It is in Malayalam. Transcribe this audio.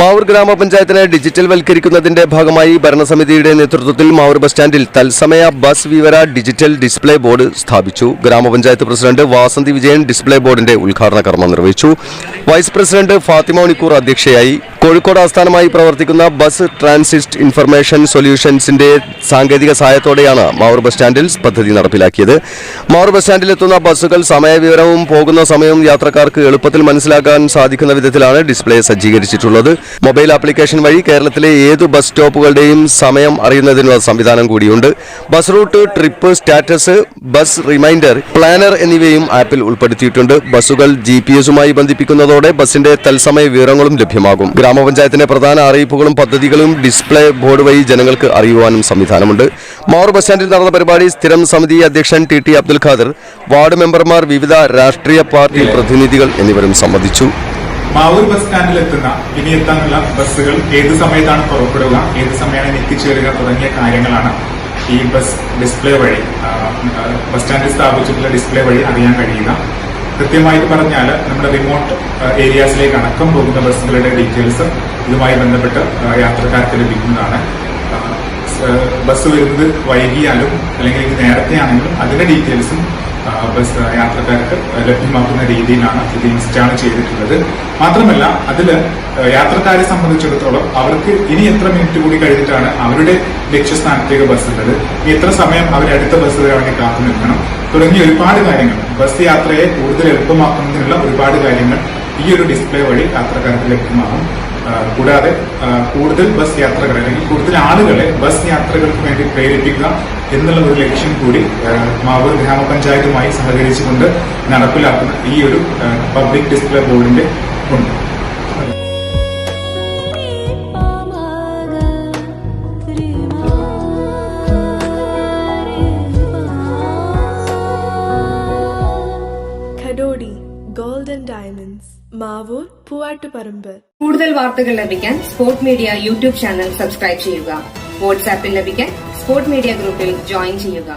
മാവൂർ ഗ്രാമപഞ്ചായത്തിനെ ഡിജിറ്റൽ വൽക്കരിക്കുന്നതിന്റെ ഭാഗമായി ഭരണസമിതിയുടെ നേതൃത്വത്തിൽ മാവൂർ ബസ് സ്റ്റാൻഡിൽ തത്സമയ ബസ് വിവര ഡിജിറ്റൽ ഡിസ്പ്ലേ ബോർഡ് സ്ഥാപിച്ചു. ഗ്രാമപഞ്ചായത്ത് പ്രസിഡന്റ് വാസന്തി വിജയൻ ഡിസ്പ്ലേ ബോർഡിന്റെ ഉദ്ഘാടന കർമ്മം നിർവഹിച്ചു. വൈസ് പ്രസിഡന്റ് ഫാത്തിമ ഉണിക്കൂർ അധ്യക്ഷയായി. കോഴിക്കോട് ആസ്ഥാനമായി പ്രവർത്തിക്കുന്ന ബസ് ട്രാൻസിറ്റ് ഇൻഫർമേഷൻ സൊല്യൂഷൻസിന്റെ സാങ്കേതിക സഹായത്തോടെയാണ് മാവൂർ ബസ് സ്റ്റാൻഡിൽ പദ്ധതി നടപ്പിലാക്കിയത്. മാവൂർ ബസ് സ്റ്റാൻഡിലെത്തുന്ന ബസ്സുകൾ സമയവിവരവും പോകുന്ന സമയവും യാത്രക്കാർക്ക് എളുപ്പത്തിൽ മനസ്സിലാക്കാൻ സാധിക്കുന്ന വിധത്തിലാണ് ഡിസ്പ്ലേ സജ്ജീകരിച്ചിട്ടുള്ളത്. മൊബൈൽ ആപ്ലിക്കേഷൻ വഴി കേരളത്തിലെ ഏതു ബസ് സ്റ്റോപ്പുകളുടെയും സമയം അറിയുന്നതിനുള്ള സംവിധാനം കൂടിയുണ്ട്. Bus route, trip status, bus reminder, planner എന്നിവയും ആപ്പിൽ ഉൾപ്പെടുത്തിയിട്ടുണ്ട്. ബസ്സുകൾ GPS-ഉമായി ബന്ധിപ്പിക്കുന്നതോടെ ബസിന്റെ തത്സമയ വിവരങ്ങളും ലഭ്യമാകും. ഗ്രാമപഞ്ചായത്തിന്റെ പ്രധാന അറിയിപ്പുകളും പദ്ധതികളും ഡിസ്പ്ലേ ബോർഡ് വഴി ജനങ്ങൾക്ക് അറിയുവാനും സംവിധാനമുണ്ട്. മാവൂർ ബസ് സ്റ്റാൻഡിൽ നടന്ന പരിപാടി സ്ഥിരം സമിതി അധ്യക്ഷൻ TT അബ്ദുൽ ഖാദർ, വാർഡ് മെമ്പർമാർ, വിവിധ രാഷ്ട്രീയ പാർട്ടി പ്രതിനിധികൾ എന്നിവരും സംബന്ധിച്ചു. മാവൂർ ബസ് സ്റ്റാൻഡിൽ ഇനി എത്താനുള്ള ബസ്സുകൾ ഏത് സമയത്താണ് പുറപ്പെടുക, ഏത് സമയമാണ് എത്തിച്ചേരുക തുടങ്ങിയ കാര്യങ്ങളാണ് ഈ ബസ് ഡിസ്പ്ലേ വഴി, ബസ് സ്റ്റാൻഡിൽ സ്ഥാപിച്ചിട്ടുള്ള ഡിസ്പ്ലേ വഴി അറിയാൻ കഴിയുക. കൃത്യമായിട്ട് പറഞ്ഞാൽ നമ്മുടെ റിമോട്ട് ഏരിയാസിലേക്ക് അടക്കം പോകുന്ന ബസ്സുകളുടെ ഡീറ്റെയിൽസ് ഇതുമായി ബന്ധപ്പെട്ട് യാത്രക്കാർക്ക് ലഭിക്കുന്നതാണ്. ബസ് വരുന്നത് വൈകിയാലും അല്ലെങ്കിൽ നേരത്തെ ആണെങ്കിലും അതിന്റെ ഡീറ്റെയിൽസും ബസ് യാത്രക്കാർക്ക് ലഭ്യമാക്കുന്ന രീതിയിലാണ് ഇത് ഇൻസ്റ്റാൾ ചെയ്തിട്ടുള്ളത്. മാത്രമല്ല അതില് യാത്രക്കാരെ സംബന്ധിച്ചിടത്തോളം അവർക്ക് ഇനി എത്ര മിനിറ്റ് കൂടി കഴിഞ്ഞിട്ടാണ് അവരുടെ ലക്ഷ്യസ്ഥാനത്തേക്ക് ബസ് ഉള്ളത്, ഇനി എത്ര സമയം അവരടുത്ത ബസ് വരാൻ വേണ്ടി കാത്തു നിൽക്കണം തുടങ്ങിയ ഒരുപാട് കാര്യങ്ങൾ, ബസ് യാത്രയെ കൂടുതൽ എളുപ്പമാക്കുന്നതിനുള്ള ഒരുപാട് കാര്യങ്ങൾ ഈ ഒരു ഡിസ്പ്ലേ വഴി യാത്രക്കാർക്ക് ലഭ്യമാകും. കൂടാതെ കൂടുതൽ ബസ് യാത്രകൾ അല്ലെങ്കിൽ കൂടുതൽ ആളുകളെ ബസ് യാത്രകൾക്ക് വേണ്ടി പ്രേരിപ്പിക്കുക എന്നുള്ള ഒരു ലക്ഷ്യം കൂടി മാവൂർ ഗ്രാമപഞ്ചായത്തുമായി സഹകരിച്ചുകൊണ്ട് നടപ്പിലാക്കുന്ന ഈ ഒരു പബ്ലിക് ഡിസ്പ്ലേ ബോർഡിന്റെ ഉണ്ട്. Golden diamonds, Mavoor, Poovattuparamba. കൂടുതൽ വാർത്തകൾ ലഭിക്കാൻ sport media YouTube channel subscribe ചെയ്യുക. വാട്സാപ്പിൽ ലഭിക്കാൻ സ്പോർട് മീഡിയ ഗ്രൂപ്പിൽ ജോയിൻ ചെയ്യുക.